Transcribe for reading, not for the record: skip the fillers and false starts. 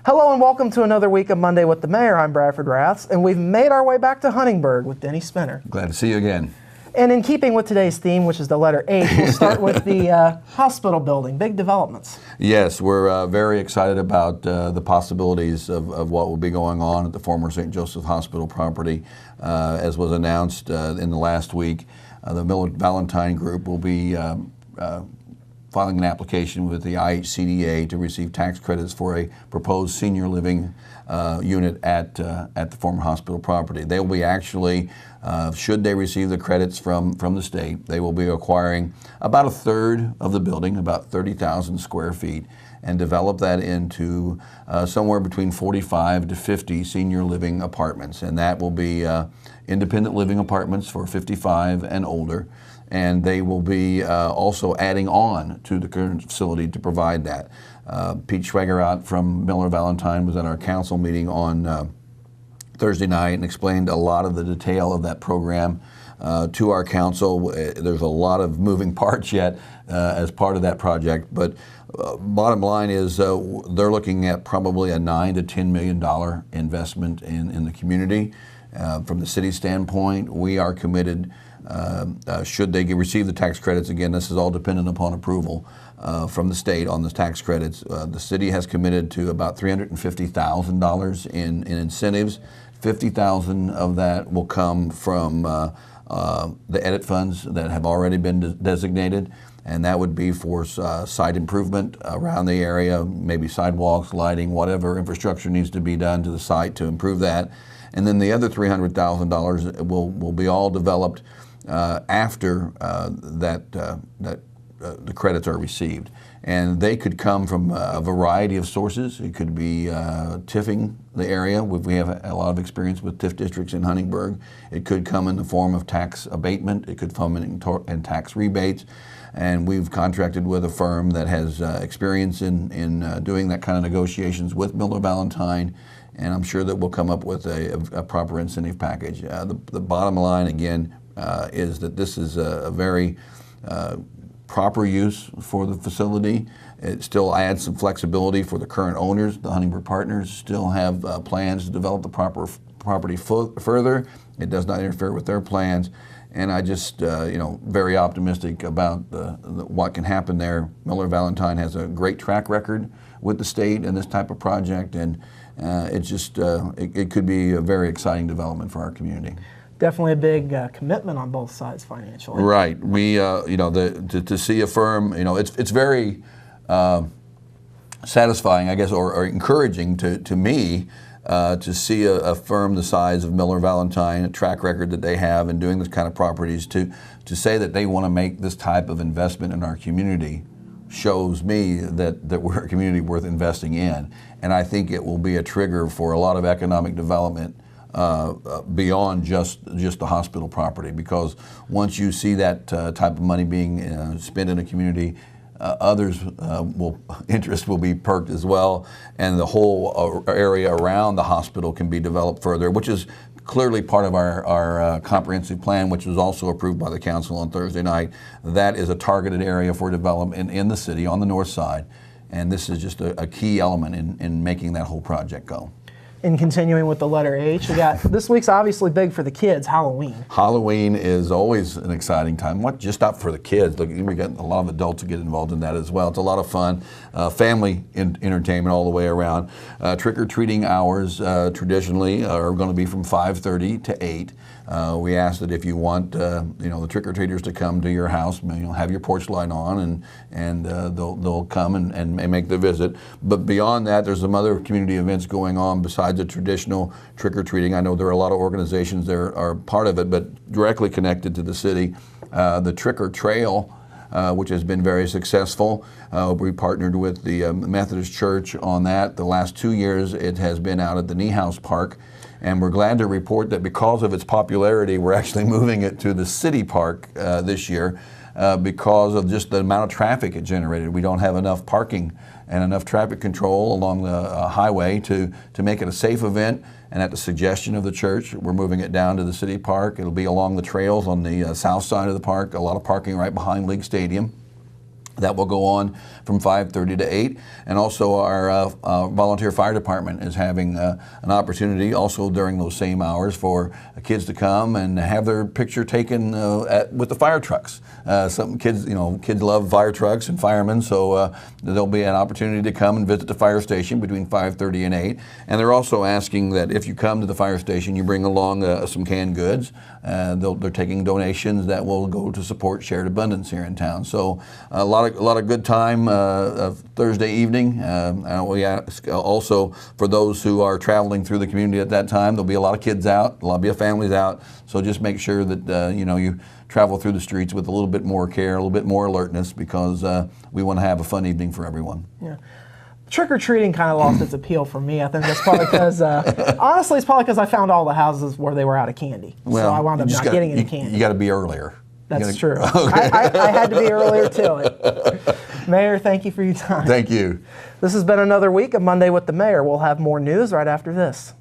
Hello and welcome to another week of Monday with the Mayor. I'm Bradford Raths, and we've made our way back to Huntingburg with Denny Spinner. Glad to see you again. And in keeping with today's theme, which is the letter H, we'll start with the hospital building, big developments. Yes, we're very excited about the possibilities of what will be going on at the former St. Joseph Hospital property. As was announced in the last week, the Miller Valentine Group will be filing an application with the IHCDA to receive tax credits for a proposed senior living unit at the former hospital property. They will be actually, should they receive the credits from the state, they will be acquiring about a third of the building, about 30,000 square feet, and develop that into somewhere between 45 to 50 senior living apartments. And that will be independent living apartments for 55 and older. And they will be also adding on to the current facility to provide that. Pete Schweger out from Miller Valentine was at our council meeting on Thursday night and explained a lot of the detail of that program to our council. There's a lot of moving parts yet as part of that project, but bottom line is they're looking at probably a $9 to $10 million investment in the community. From the city standpoint, we are committed. Should they receive the tax credits, again, this is all dependent upon approval from the state on the tax credits. The city has committed to about $350,000 in incentives. $50,000 of that will come from the edit funds that have already been designated, and that would be for site improvement around the area, maybe sidewalks, lighting, whatever infrastructure needs to be done to the site to improve that. And then the other $300,000 will be all developed after the credits are received. And they could come from a variety of sources. It could be TIFing the area. We have a lot of experience with TIF districts in Huntingburg. It could come in the form of tax abatement. It could come in tax rebates. And we've contracted with a firm that has experience in doing that kind of negotiations with Miller Valentine. And I'm sure that we'll come up with a proper incentive package. The bottom line, again, is that this is a very proper use for the facility. It still adds some flexibility for the current owners. The Huntingburg partners still have plans to develop the property further. It does not interfere with their plans. And I just, very optimistic about what can happen there. Miller Valentine has a great track record with the state and this type of project, and it could be a very exciting development for our community. Definitely a big commitment on both sides financially. Right. We, to see a firm, it's very satisfying, I guess, or encouraging to me to see a firm the size of Miller Valentine, a track record that they have in doing this kind of properties, to say that they want to make this type of investment in our community shows me that we're a community worth investing in. And I think it will be a trigger for a lot of economic development beyond just the hospital property, because once you see that type of money being spent in a community, others interest will be perked as well, and the whole area around the hospital can be developed further, which is clearly part of our comprehensive plan, which was also approved by the council on Thursday night. That is a targeted area for development in the city on the north side, and this is just a key element in making that whole project go. And continuing with the letter H, we got this week's obviously big for the kids, Halloween. Halloween is always an exciting time. Just not for the kids. Look, we got a lot of adults who get involved in that as well. It's a lot of fun. Family entertainment all the way around. Trick-or-treating hours traditionally are going to be from 5:30 to 8. We ask that if you want the trick-or-treaters to come to your house, have your porch light on, and they'll come and make the visit. But beyond that, there's some other community events going on besides the traditional trick-or-treating. I know there are a lot of organizations that are part of it, but directly connected to the city. The Trick-or-Trail, which has been very successful. We partnered with the Methodist Church on that. The last 2 years, it has been out at the Niehaus Park. And we're glad to report that because of its popularity, we're actually moving it to the city park this year because of just the amount of traffic it generated. We don't have enough parking and enough traffic control along the highway to make it a safe event. And at the suggestion of the church, we're moving it down to the city park. It'll be along the trails on the south side of the park, a lot of parking right behind League Stadium. That will go on from 5:30 to 8. And also our volunteer fire department is having an opportunity also during those same hours for kids to come and have their picture taken with the fire trucks. Some kids, kids love fire trucks and firemen, so there'll be an opportunity to come and visit the fire station between 5:30 and 8. And they're also asking that if you come to the fire station, you bring along some canned goods. They're taking donations that will go to support Shared Abundance here in town. So a lot of good time Thursday evening. We ask also for those who are traveling through the community at that time. There'll be a lot of kids out, a lot of families out. So just make sure that you travel through the streets with a little bit more care, a little bit more alertness, because we want to have a fun evening for everyone. Yeah. Trick-or-treating kind of lost its appeal for me. I think that's probably because, honestly, it's probably because I found all the houses where they were out of candy. Well, so I wound up not getting any candy. You got to be earlier. That's true. Okay. I had to be earlier to it. Mayor, thank you for your time. Thank you. This has been another week of Monday with the Mayor. We'll have more news right after this.